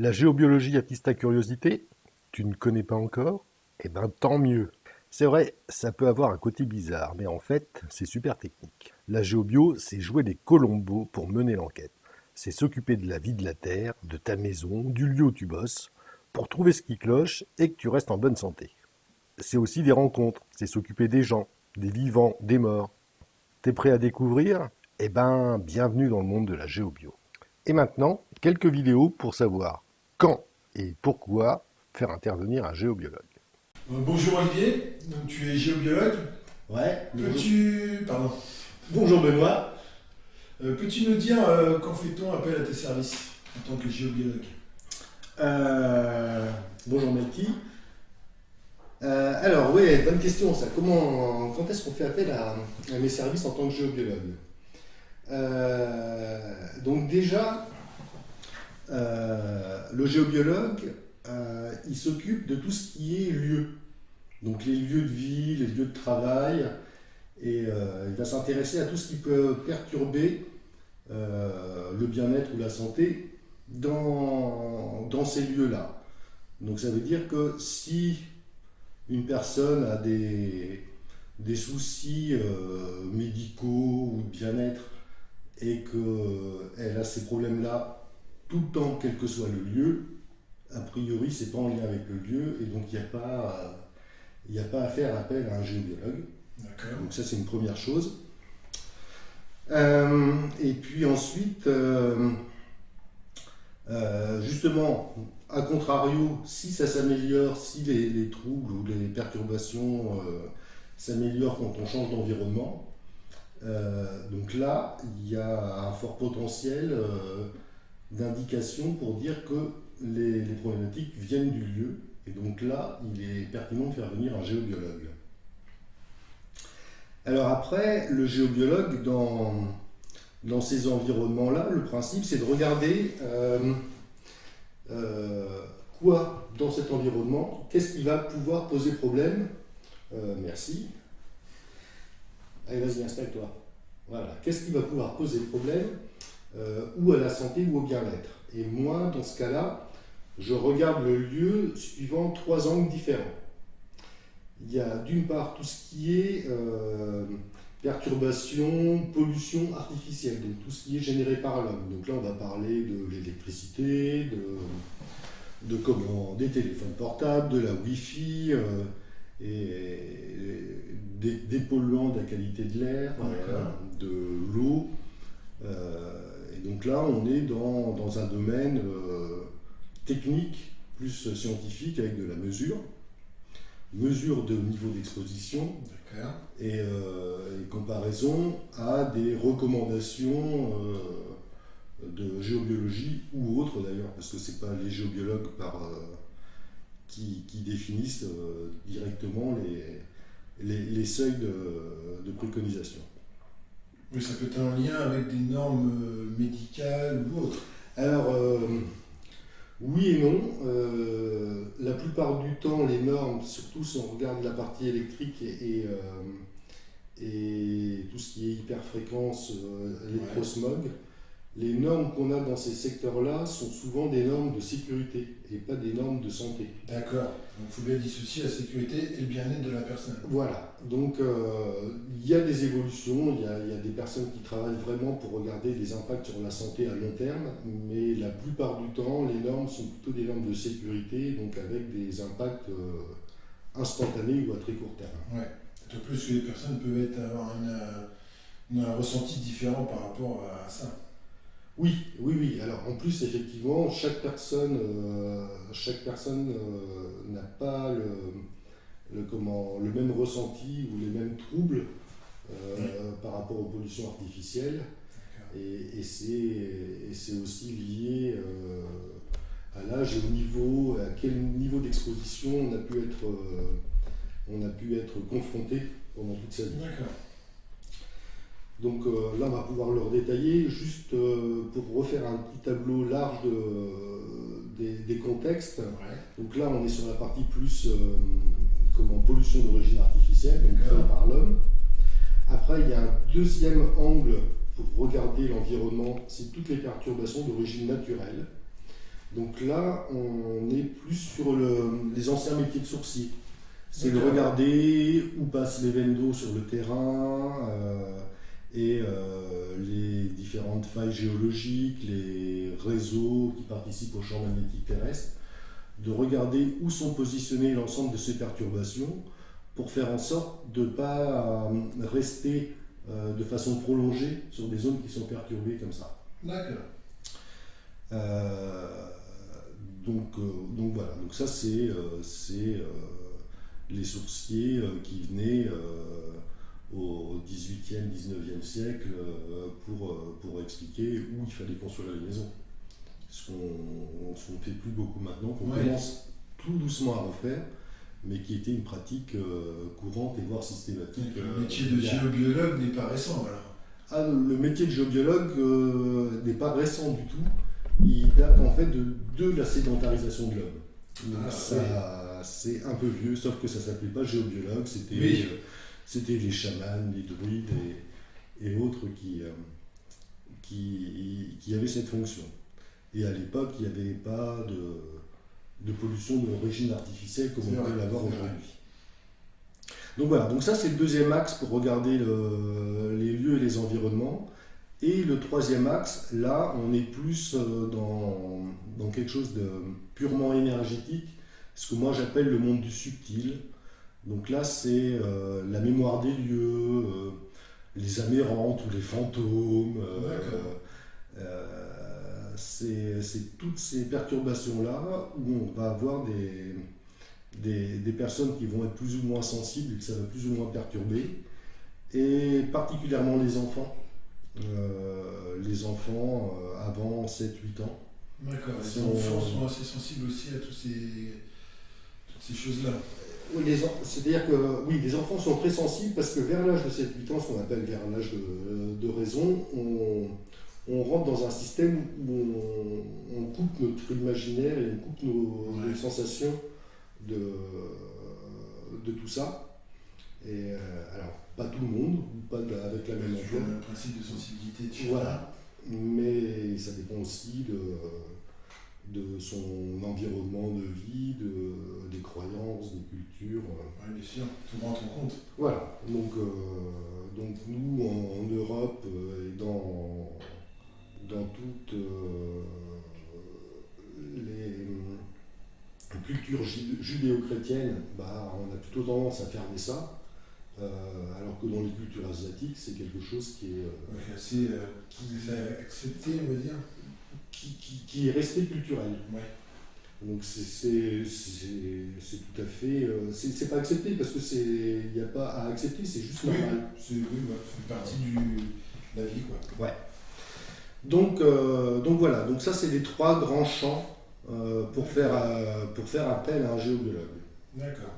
La géobiologie attise ta curiosité? Tu ne connais pas encore? Eh ben tant mieux. C'est vrai, ça peut avoir un côté bizarre, mais en fait, c'est super technique. La géobio, c'est jouer des colombos pour mener l'enquête. C'est s'occuper de la vie de la Terre, de ta maison, du lieu où tu bosses, pour trouver ce qui cloche et que tu restes en bonne santé. C'est aussi des rencontres, c'est s'occuper des gens, des vivants, des morts. T'es prêt à découvrir? Eh ben, bienvenue dans le monde de la géobio. Et maintenant, quelques vidéos pour savoir quand et pourquoi faire intervenir un géobiologue. Bonjour Olivier, donc tu es géobiologue. Ouais, Pardon. bonjour Benoît. Peux-tu nous dire quand fait-on appel à tes services en tant que géobiologue? Bonjour Melky. Alors oui, bonne question ça. Quand est-ce qu'on fait appel à mes services en tant que géobiologue? Donc déjà, le géobiologue, il s'occupe de tout ce qui est lieu. Donc les lieux de vie, les lieux de travail, et il va s'intéresser à tout ce qui peut perturber le bien-être ou la santé dans ces lieux-là. Donc ça veut dire que si une personne a des soucis médicaux ou de bien-être et qu'elle a ces problèmes-là tout le temps, quel que soit le lieu, a priori c'est pas en lien avec le lieu et donc il n'y a pas à faire appel à un géobiologue. D'accord. Donc ça c'est une première chose. Et puis ensuite, justement, à contrario, si ça s'améliore, si les troubles ou les perturbations s'améliorent quand on change d'environnement, donc là, il y a un fort potentiel d'indication pour dire que les problématiques viennent du lieu. Et donc là, il est pertinent de faire venir un géobiologue. Alors après, le géobiologue, dans ces environnements-là, le principe, c'est de regarder quoi dans cet environnement, qu'est-ce qui va pouvoir poser problème. Merci. Allez, vas-y, installe-toi. Voilà. Qu'est-ce qui va pouvoir poser problème ou à la santé ou au bien-être. Et moi, dans ce cas-là, je regarde le lieu suivant 3 angles différents. Il y a d'une part tout ce qui est perturbation, pollution artificielle, donc tout ce qui est généré par l'homme. Donc là, on va parler de l'électricité, des téléphones portables, de la Wi-Fi, et des polluants, de la qualité de l'air, de l'eau. Et donc là, on est dans un domaine technique, plus scientifique, avec de la mesure de niveau d'exposition et comparaison à des recommandations de géobiologie ou autres d'ailleurs, parce que ce n'est pas les géobiologues qui définissent directement les seuils de préconisation. Oui, ça peut être en lien avec des normes médicales ou autres. Alors, oui et non. La plupart du temps, les normes, surtout si on regarde la partie électrique et tout ce qui est hyperfréquence, électrosmog, les normes qu'on a dans ces secteurs-là sont souvent des normes de sécurité et pas des normes de santé. D'accord. Donc il faut bien dissocier la sécurité et le bien-être de la personne. Voilà. Donc il y a des évolutions, il y a des personnes qui travaillent vraiment pour regarder les impacts sur la santé à long terme, mais la plupart du temps, les normes sont plutôt des normes de sécurité, donc avec des impacts instantanés ou à très court terme. Ouais. D'autant plus que les personnes peuvent avoir un ressenti différent par rapport à ça. Oui. Alors en plus, effectivement, chaque personne n'a pas le même ressenti ou les mêmes troubles par rapport aux pollutions artificielles. Et c'est aussi lié à l'âge et à quel niveau d'exposition on a pu être confronté pendant toute sa vie. D'accord. Donc là, on va pouvoir le redétailler, juste pour refaire un petit tableau large des contextes. Ouais. Donc là, on est sur la partie plus pollution d'origine artificielle, donc créée par l'homme. Après, il y a un deuxième angle pour regarder l'environnement, c'est toutes les perturbations d'origine naturelle. Donc là, on est plus sur les anciens métiers de sourcier. C'est de D'accord. regarder où passent les vendos sur le terrain et les différentes failles géologiques, les réseaux qui participent au champ magnétique terrestre, de regarder où sont positionnées l'ensemble de ces perturbations pour faire en sorte de ne pas rester de façon prolongée sur des zones qui sont perturbées comme ça. D'accord. Donc voilà, donc ça c'est les sourciers qui venaient au 18e, 19e siècle pour expliquer où il fallait construire les maisons. Ce qu'on ne fait plus beaucoup maintenant, qu'on commence tout doucement à refaire, mais qui était une pratique courante et voire systématique. Le métier de géobiologue n'est pas récent alors. Ah, le métier de géobiologue n'est pas récent du tout. Il date en fait de la sédentarisation de l'homme. Donc c'est un peu vieux, sauf que ça ne s'appelait pas géobiologue, c'était les chamans, les druides et autres qui avaient cette fonction. Et à l'époque, il n'y avait pas de pollution d'origine artificielle comme on peut l'avoir aujourd'hui. Donc voilà, donc ça c'est le deuxième axe pour regarder les lieux et les environnements. Et le troisième axe, là, on est plus dans quelque chose de purement énergétique, ce que moi j'appelle le monde du subtil. Donc là, c'est la mémoire des lieux, les amérantes ou les fantômes. C'est toutes ces perturbations-là où on va avoir des personnes qui vont être plus ou moins sensibles et que ça va plus ou moins perturber. Et particulièrement les enfants. Avant 7-8 ans. D'accord, les enfants sont assez sensibles aussi à toutes ces choses-là. C'est-à-dire que oui, les enfants sont très sensibles parce que vers l'âge de 7-8 ans, ce qu'on appelle vers l'âge de raison, on rentre dans un système où on coupe notre imaginaire et on coupe nos sensations de tout ça. Et alors, pas tout le monde, ou pas avec la même ampleur. Le principe de sensibilité de chacun. Voilà, mais ça dépend aussi de son environnement de vie, des croyances, des cultures. Oui, bien sûr, tout rentre en compte. Voilà, donc nous en Europe et dans toutes les cultures judéo-chrétiennes, on a plutôt tendance à fermer ça. Alors que dans les cultures asiatiques, c'est quelque chose qui est assez accepté, on va dire. Qui est resté culturel. Ouais. Donc c'est tout à fait. C'est pas accepté parce que il n'y a pas à accepter, c'est juste normal. C'est partie de la vie, quoi. Ouais. Donc voilà. Donc ça, c'est les trois grands champs pour faire appel à un géobiologue. D'accord.